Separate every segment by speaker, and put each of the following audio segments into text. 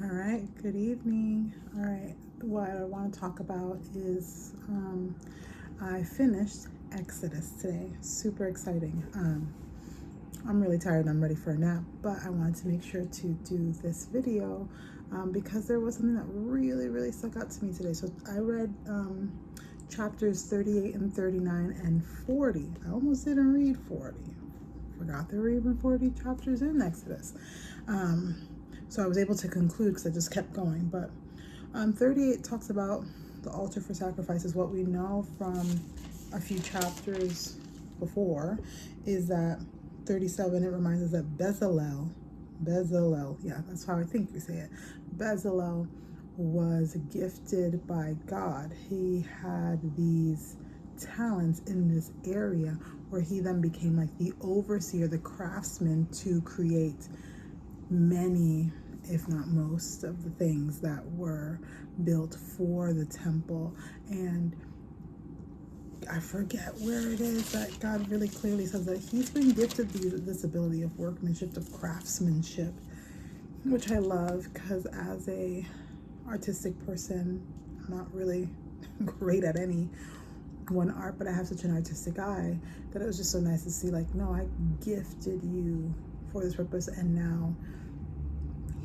Speaker 1: All right, good evening. All right, what I want to talk about is I finished Exodus today. Super exciting. I'm really tired. I'm ready for a nap, but I wanted to make sure to do this video because there was something that really, really stuck out to me today. So I read chapters 38 and 39 and 40. I almost didn't read 40. Forgot there were even 40 chapters in Exodus. So I was able to conclude because I just kept going. But 38 talks about the altar for sacrifices. What we know from a few chapters before is that 37, it reminds us that Bezalel, yeah, that's how I think we say it. Bezalel was gifted by God. He had these talents in this area where he then became like the overseer, the craftsman to create many, if not most, of the things that were built for the temple. And I forget where it is that God really clearly says that he's been gifted this ability of workmanship, of craftsmanship, which I love because as a artistic person, I'm not really great at any one art, but I have such an artistic eye that it was just so nice to see, like, no, I gifted you for this purpose, and now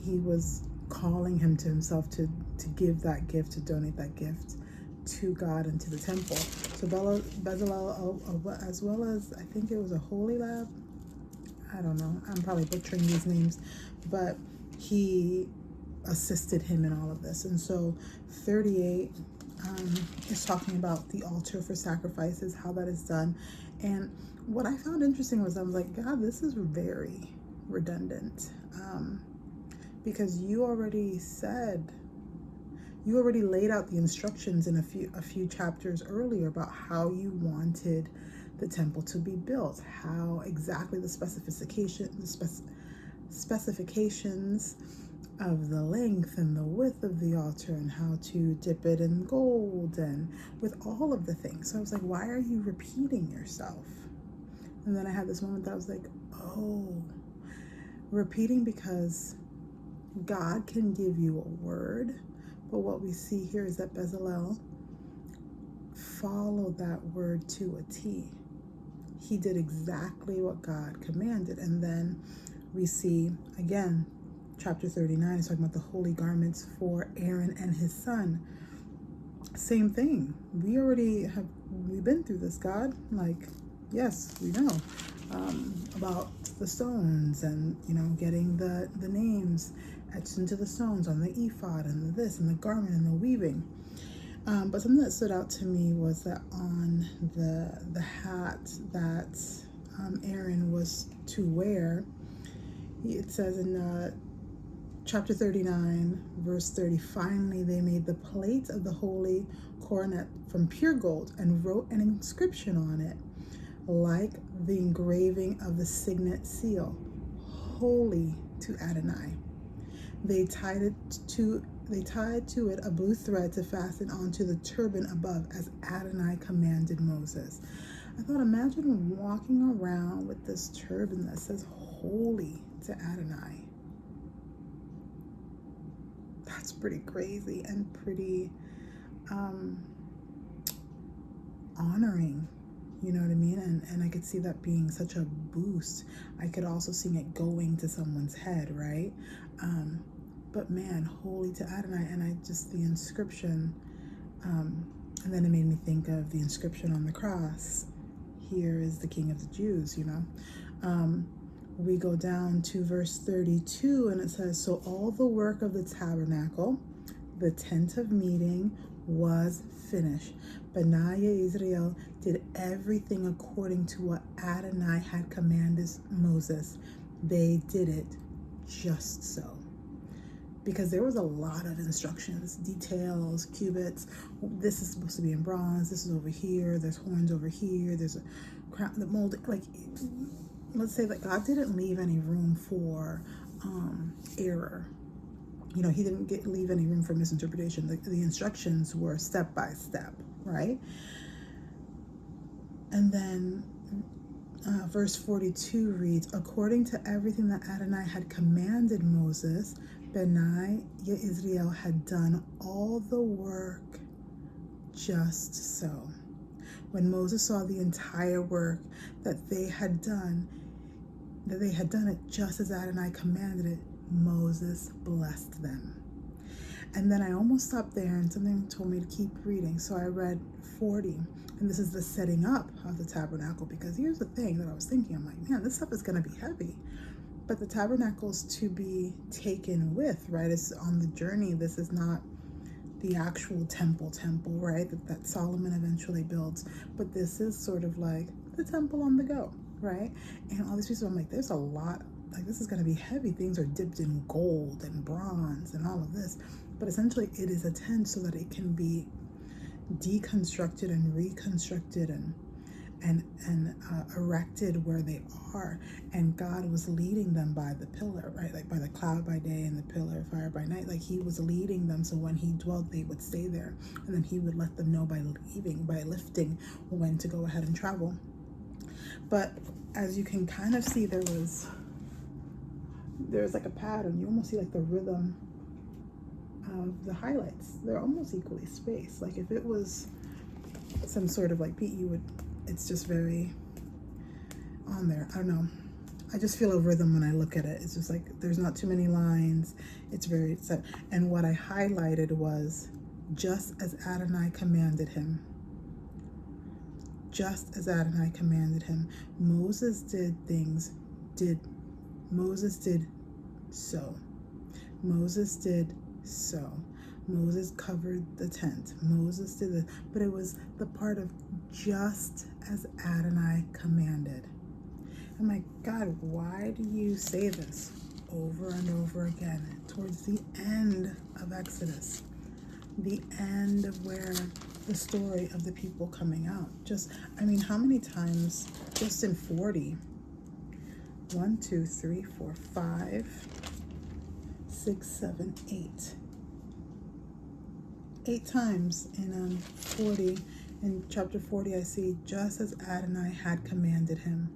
Speaker 1: he was calling him to himself to give that gift, to donate that gift to God and to the temple. So Bezalel, as well as I think it was a holy lab. I don't know. I'm probably butchering these names, but he assisted him in all of this. And so 38 is talking about the altar for sacrifices, how that is done. And what I found interesting was I was like, God, this is very redundant. Because you already laid out the instructions in a few chapters earlier about how you wanted the temple to be built, how exactly the specifications of the length and the width of the altar, and how to dip it in gold, and with all of the things. So I was like, why are you repeating yourself? And then I had this moment that I was like, oh, repeating because God can give you a word, but what we see here is that Bezalel followed that word to a T. He did exactly what God commanded. And then we see, again, chapter 39 is talking about the holy garments for Aaron and his son. Same thing. We've been through this, God. Like, yes, we know about the stones and, getting the names etched into the stones on the ephod and the this and the garment and the weaving. But something that stood out to me was that on the hat that Aaron was to wear, it says in chapter 39, verse 30, finally they made the plate of the holy coronet from pure gold and wrote an inscription on it, like the engraving of the signet seal, holy to Adonai. They tied to it a blue thread to fasten onto the turban above, as Adonai commanded Moses. I thought, imagine walking around with this turban that says holy to Adonai. That's pretty crazy and pretty honoring. You know what I mean? And I could see that being such a boost. I could also see it going to someone's head, right? But man, holy to Adonai. And the inscription, and then it made me think of the inscription on the cross. Here is the King of the Jews, We go down to verse 32 and it says, so all the work of the tabernacle, the tent of meeting, was finished. Benaiah Israel did everything according to what Adonai had commanded Moses. They did it just so. Because there was a lot of instructions, details, cubits. This is supposed to be in bronze. This is over here. There's horns over here. There's a crown, the mold. Like, let's say that God didn't leave any room for error. He didn't leave any room for misinterpretation. The instructions were step by step, right? And then verse 42 reads, according to everything that Adonai had commanded Moses, Benai Israel had done all the work just so. When Moses saw the entire work that they had done it just as Adonai commanded it, Moses blessed them. And then I almost stopped there and something told me to keep reading. So I read 40. And this is the setting up of the tabernacle, because here's the thing that I was thinking. I'm like, man, this stuff is going to be heavy. But the tabernacle's to be taken with, right? It's on the journey. This is not the actual temple, right? That Solomon eventually builds. But this is sort of like the temple on the go, right? And all these pieces, I'm like, there's a lot, like this is going to be heavy. Things are dipped in gold and bronze and all of this. But essentially it is a tent so that it can be deconstructed and reconstructed and erected where they are. And God was leading them by the pillar, right? Like by the cloud by day and the pillar of fire by night. Like he was leading them, so when he dwelled, they would stay there. And then he would let them know by lifting, when to go ahead and travel. But as you can kind of see, there's like a pattern. You almost see like the rhythm of the highlights. They're almost equally spaced. Like if it was some sort of like beat, it's just very on there. I don't know. I just feel a rhythm when I look at it. It's just like there's not too many lines. It's very set. And what I highlighted was just as Adonai commanded him. Just as Adonai commanded him. Moses did so. Moses did so. Moses covered the tent. Moses did it. But it was the part of just as Adonai commanded. I'm like, God, why do you say this over and over again towards the end of Exodus? The end of where the story of the people coming out. How many times just in 40? 1, 2, 3, 4, 5, 6, 7, 8. 8 times in 40. In chapter 40, I see just as Adonai had commanded him,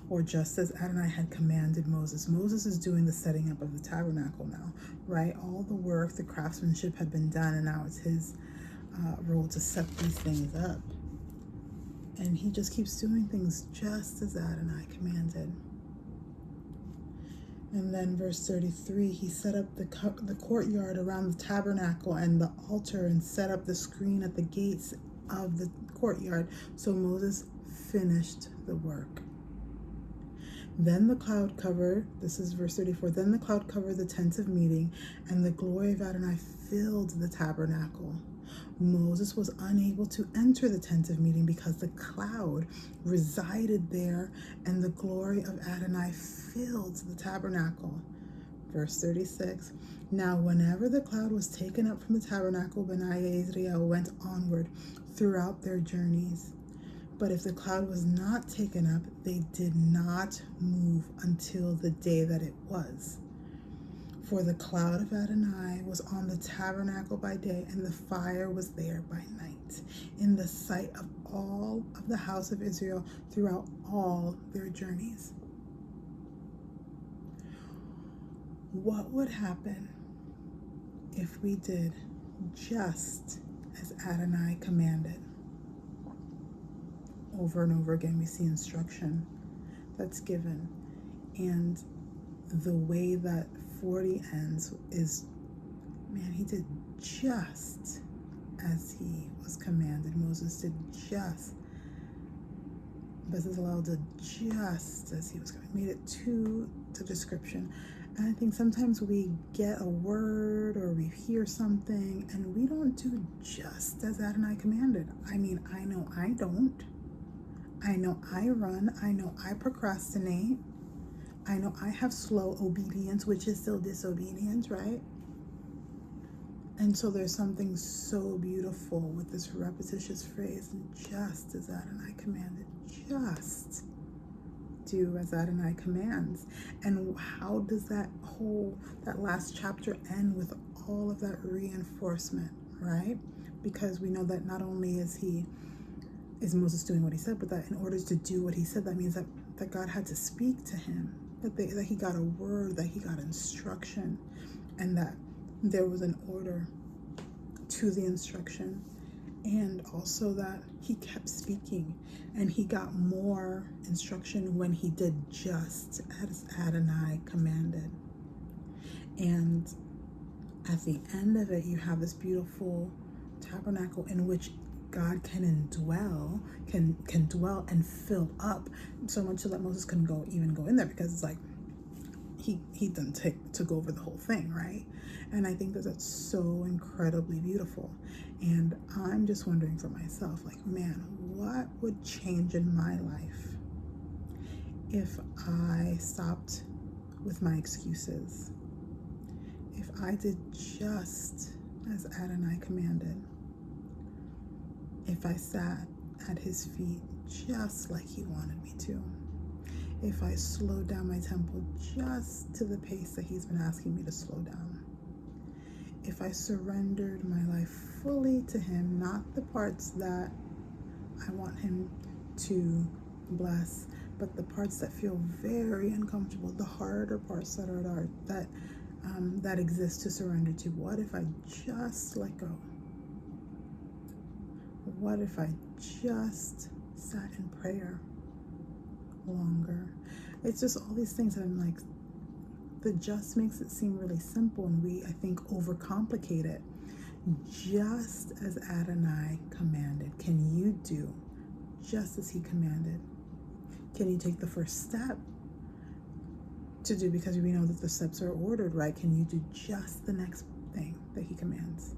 Speaker 1: or just as Adonai had commanded Moses. Moses is doing the setting up of the tabernacle now, right? All the work, the craftsmanship had been done, and now it's his role to set these things up. And he just keeps doing things just as Adonai commanded. And then verse 33, he set up the courtyard around the tabernacle and the altar and set up the screen at the gates of the courtyard. So Moses finished the work. Then the cloud covered, this is verse 34, then the cloud covered the tent of meeting, and the glory of Adonai filled the tabernacle. Moses was unable to enter the tent of meeting because the cloud resided there, and the glory of Adonai filled the tabernacle. Verse 36, now whenever the cloud was taken up from the tabernacle, Benai Israel went onward throughout their journeys. But if the cloud was not taken up, they did not move until the day that it was. For the cloud of Adonai was on the tabernacle by day, and the fire was there by night, in the sight of all of the house of Israel throughout all their journeys. What would happen if we did just as Adonai commanded? Over and over again, we see instruction that's given. And the way that 40 ends is, man, he did just as he was commanded. Moses did just. Bezalel did just as he was commanded. Made it to the description. And I think sometimes we get a word or we hear something and we don't do just as Adonai commanded. I know I don't. I know I run. I know I procrastinate. I know I have slow obedience, which is still disobedience, right? And so there's something so beautiful with this repetitious phrase, just as Adonai commanded, just do as Adonai commands. And how does that last chapter end with all of that reinforcement, right? Because we know that not only is Moses doing what he said, but that in order to do what he said, that means that God had to speak to him. that he got a word, that he got instruction, and that there was an order to the instruction, and also that he kept speaking, and he got more instruction when he did just as Adonai commanded. And at the end of it, you have this beautiful tabernacle in which God can dwell and fill up, so much so that Moses couldn't even go in there, because it's like he didn't took over the whole thing, right? And I think that that's so incredibly beautiful. And I'm just wondering for myself, like, man, what would change in my life if I stopped with my excuses? If I did just as Adonai commanded, if I sat at his feet just like he wanted me to, if I slowed down my tempo just to the pace that he's been asking me to slow down, if I surrendered my life fully to him, not the parts that I want him to bless, but the parts that feel very uncomfortable, the harder parts that exist to surrender to. What if I just let go? What if I just sat in prayer longer? It's just all these things that I'm like, the just makes it seem really simple, and we, I think, overcomplicate it. Just as Adonai commanded, can you do just as he commanded? Can you take the first step to do, because we know that the steps are ordered, right? Can you do just the next thing that he commands?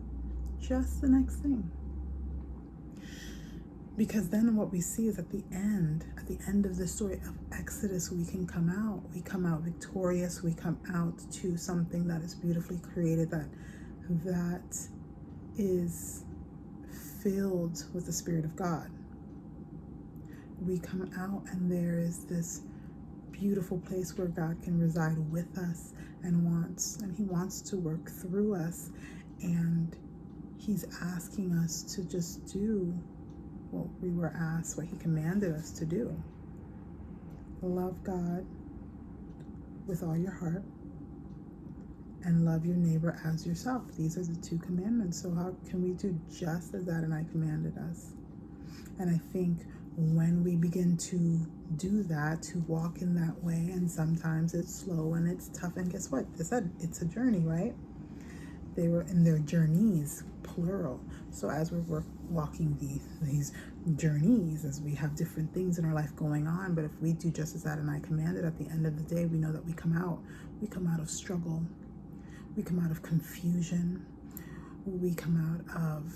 Speaker 1: Just the next thing. Because then what we see is at the end of the story of Exodus, we come out victorious, we come out to something that is beautifully created, that is filled with the Spirit of God. We come out and there is this beautiful place where God can reside with us and he wants to work through us, and he's asking us to just do what we were asked, what he commanded us to do. Love God with all your heart and love your neighbor as yourself. These are the two commandments. So how can we do just as Adonai commanded us? And I think when we begin to do that, to walk in that way, and sometimes it's slow and it's tough, and guess what? It's a journey, right? They were in their journeys, plural. So as we're walking these journeys, as we have different things in our life going on, but if we do just as Adonai commanded, at the end of the day, we know that we come out of struggle, we come out of confusion, we come out of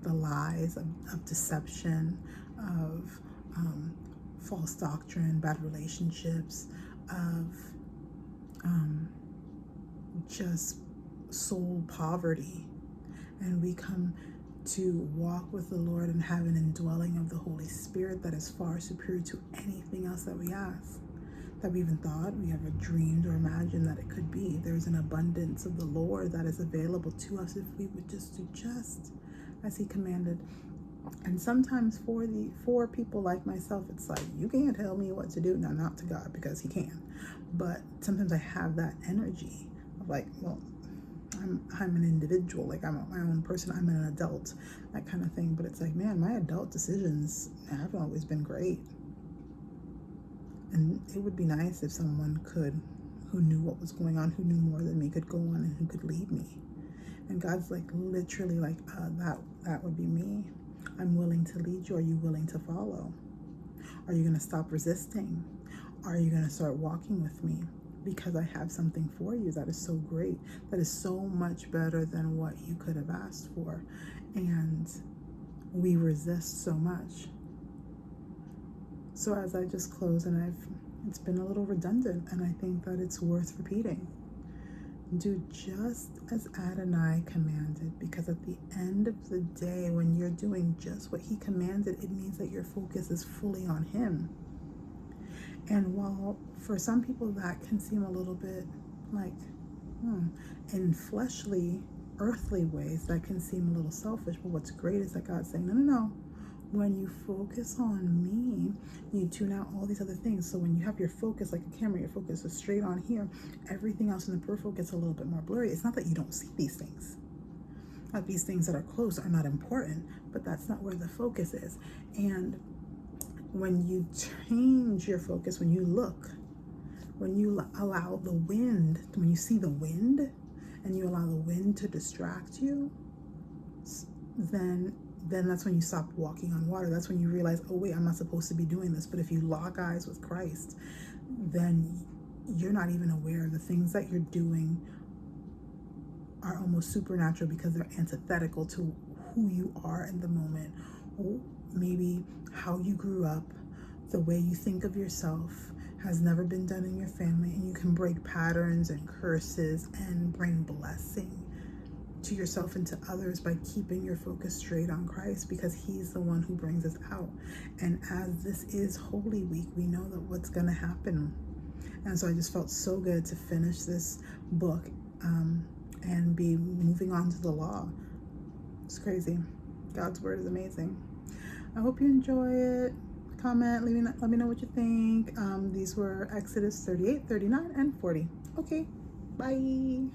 Speaker 1: the lies of deception, of false doctrine, bad relationships, of just soul poverty, and we come to walk with the Lord and have an indwelling of the Holy Spirit that is far superior to anything else that we ask, that we even thought, we ever dreamed or imagined that it could be. There's an abundance of the Lord that is available to us if we would just do just as he commanded. And sometimes for people like myself, it's like, you can't tell me what to do. Now, not to God, because he can, but sometimes I have that energy of like, well, I'm an individual, like I'm my own person, I'm an adult, that kind of thing. But it's like, man, my adult decisions haven't always been great, and it would be nice if someone who knew what was going on, who knew more than me, could go on and who could lead me. And God's like, literally like, that would be me. I'm willing to lead you. Are you willing to follow? Are you going to stop resisting? Are you going to start walking with me? Because I have something for you that is so great, that is so much better than what you could have asked for. And we resist so much. So as I just close, and it's been a little redundant, and I think that it's worth repeating. Do just as Adonai commanded, because at the end of the day, when you're doing just what he commanded, it means that your focus is fully on him. And while for some people that can seem a little bit like, in fleshly, earthly ways, that can seem a little selfish, but what's great is that God's saying, no, When you focus on me, you tune out all these other things. So when you have your focus like a camera, your focus is straight on here, everything else in the peripheral gets a little bit more blurry. It's not that you don't see these things. Not these things that are close are not important, but that's not where the focus is. And when you change your focus, when you look, when you allow the wind, when you see the wind and you allow the wind to distract you, then that's when you stop walking on water. That's when you realize, oh wait, I'm not supposed to be doing this. But if you lock eyes with Christ, then you're not even aware. The things that you're doing are almost supernatural because they're antithetical to who you are in the moment, or maybe how you grew up. The way you think of yourself has never been done in your family, and you can break patterns and curses and bring blessing to yourself and to others by keeping your focus straight on Christ, because he's the one who brings us out. And as this is Holy Week, we know that what's going to happen. And so I just felt so good to finish this book and be moving on to the law. It's crazy. God's word is amazing. I hope you enjoy it. Comment, let me know what you think. These were Exodus 38, 39, and 40. Okay, bye.